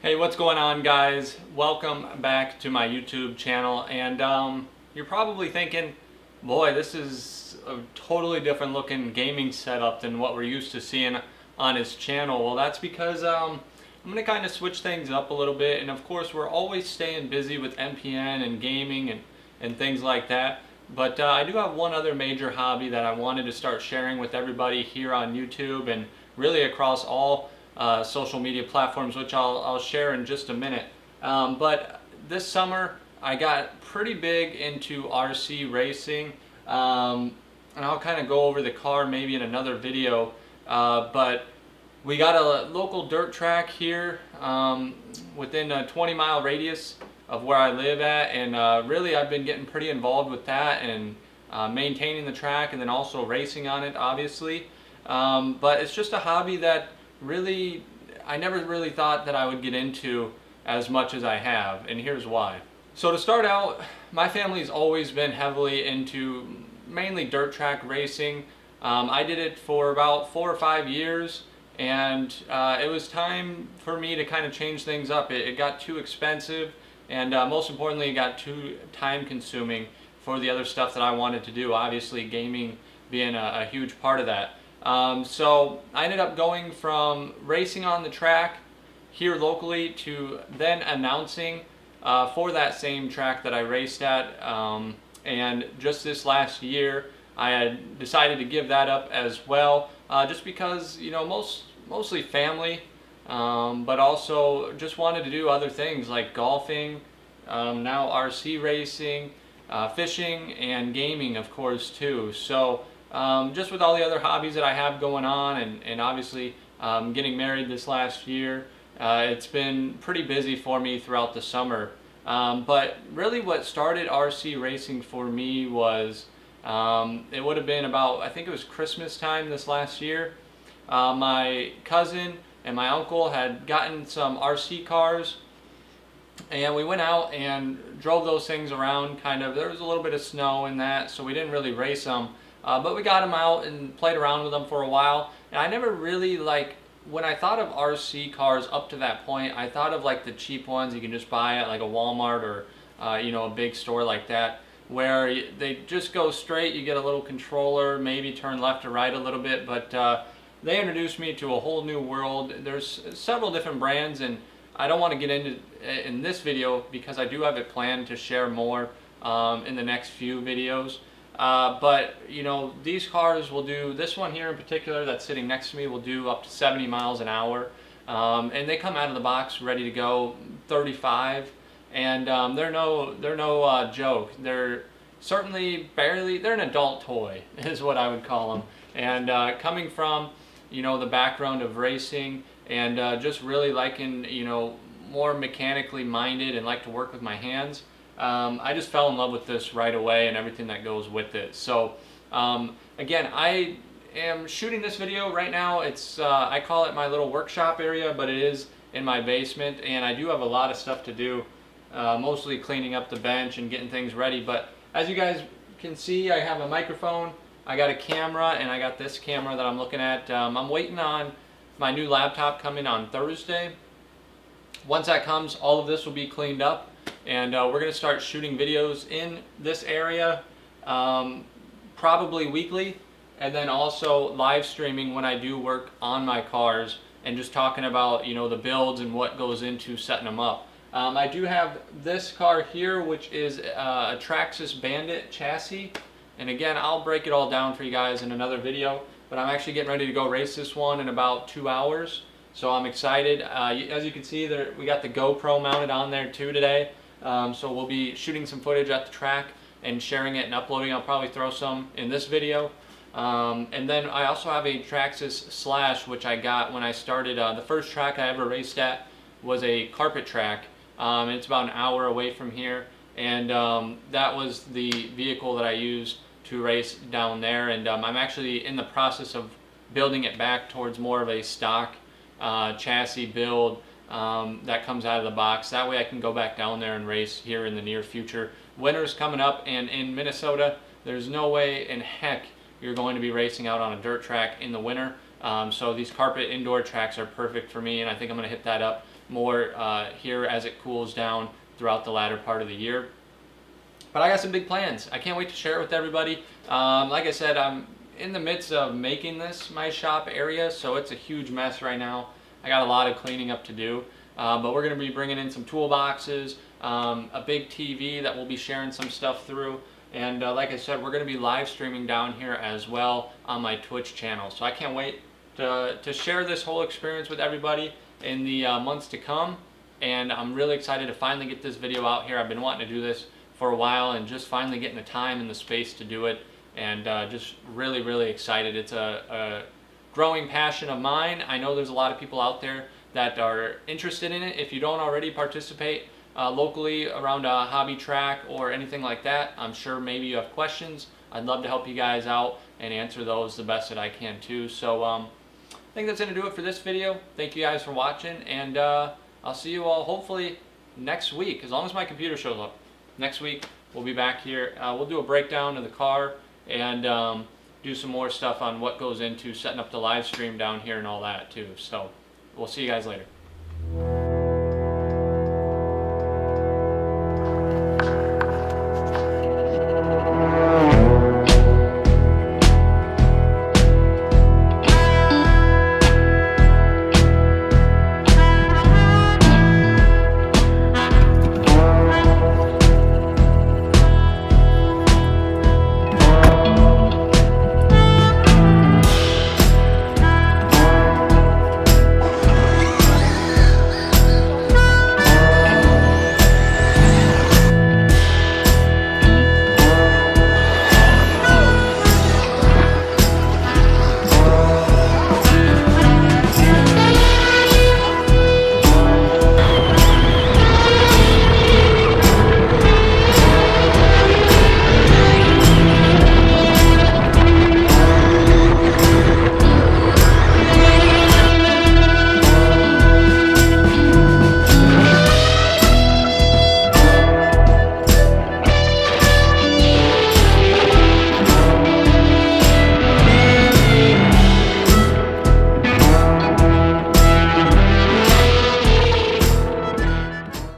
Hey, what's going on, guys? Welcome back to my YouTube channel. And you're probably thinking, boy, this is a totally different looking gaming setup than what we're used to seeing on his channel. Well, that's because I'm going to kind of switch things up a little bit. And of course, we're always staying busy with MPN and gaming and things like that. But I do have one other major hobby that I wanted to start sharing with everybody here on YouTube and really across all social media platforms, which I'll share in just a minute. But this summer I got pretty big into RC racing, and I'll kind of go over the car maybe in another video. But we got a local dirt track here within a 20-mile radius of where I live at, and really I've been getting pretty involved with that and maintaining the track, and then also racing on it, obviously. But it's just a hobby that really I never really thought that I would get into as much as I have, and here's why. So to start out, my family's always been heavily into mainly dirt track racing. I did it for about 4 or 5 years, and it was time for me to kind of change things up. It got too expensive, and most importantly, it got too time consuming for the other stuff that I wanted to do, obviously gaming being a huge part of that. So I ended up going from racing on the track here locally to then announcing for that same track that I raced at, and just this last year I had decided to give that up as well, just because, you know, mostly family, but also just wanted to do other things like golfing, now RC racing, fishing, and gaming, of course, too. So just with all the other hobbies that I have going on, and obviously getting married this last year, it's been pretty busy for me throughout the summer. But really what started RC racing for me was, it would have been about, I think it was Christmas time this last year. My cousin and my uncle had gotten some RC cars, and we went out and drove those things around. Kind of, there was a little bit of snow in that, so we didn't really race them. But we got them out and played around with them for a while. And I never really, like, when I thought of RC cars up to that point, I thought of like the cheap ones you can just buy at like a Walmart or you know, a big store like that, where they just go straight. You get a little controller, maybe turn left or right a little bit. But they introduced me to a whole new world. There's several different brands, and I don't want to get into in this video because I do have it planned to share more in the next few videos. But you know, these cars will do, this one here in particular that's sitting next to me will do up to 70 miles an hour, and they come out of the box ready to go 35, and they're no joke. They're certainly barely, they're an adult toy is what I would call them. And coming from, you know, the background of racing and just really liking, you know, more mechanically minded and like to work with my hands, I just fell in love with this right away and everything that goes with it. So again, I am shooting this video right now. It's I call it my little workshop area, but it is in my basement, and I do have a lot of stuff to do, mostly cleaning up the bench and getting things ready. But as you guys can see, I have a microphone, I got a camera, and I got this camera that I'm looking at. I'm waiting on my new laptop coming on Thursday. Once that comes, all of this will be cleaned up, and we're going to start shooting videos in this area, probably weekly, and then also live streaming when I do work on my cars and just talking about, you know, the builds and what goes into setting them up. I do have this car here, which is a Traxxas Bandit chassis, and again, I'll break it all down for you guys in another video, but I'm actually getting ready to go race this one in about 2 hours, so I'm excited. As you can see, we got the GoPro mounted on there too today. So we'll be shooting some footage at the track and sharing it and uploading. I'll probably throw some in this video. And then I also have a Traxxas Slash, which I got when I started. The first track I ever raced at was a carpet track. It's about an hour away from here. And that was the vehicle that I used to race down there. And I'm actually in the process of building it back towards more of a stock chassis build that comes out of the box. That way I can go back down there and race here in the near future. Winter's coming up, and in Minnesota there's no way in heck you're going to be racing out on a dirt track in the winter. So these carpet indoor tracks are perfect for me, and I think I'm going to hit that up more here as it cools down throughout the latter part of the year. But I got some big plans. I can't wait to share it with everybody. Like I said, I'm in the midst of making this my shop area, so it's a huge mess right now. I got a lot of cleaning up to do, but we're going to be bringing in some toolboxes, a big TV that we'll be sharing some stuff through, and like I said, we're going to be live streaming down here as well on my Twitch channel. So I can't wait to share this whole experience with everybody in the months to come, and I'm really excited to finally get this video out here. I've been wanting to do this for a while and just finally getting the time and the space to do it, and just really excited. It's a growing passion of mine. I know there's a lot of people out there that are interested in it. If you don't already participate locally around a hobby track or anything like that, I'm sure maybe you have questions. I'd love to help you guys out and answer those the best that I can too. So I think that's going to do it for this video. Thank you guys for watching, and I'll see you all hopefully next week, as long as my computer shows up. Next week we'll be back here. We'll do a breakdown of the car and do some more stuff on what goes into setting up the live stream down here and all that too. So we'll see you guys later.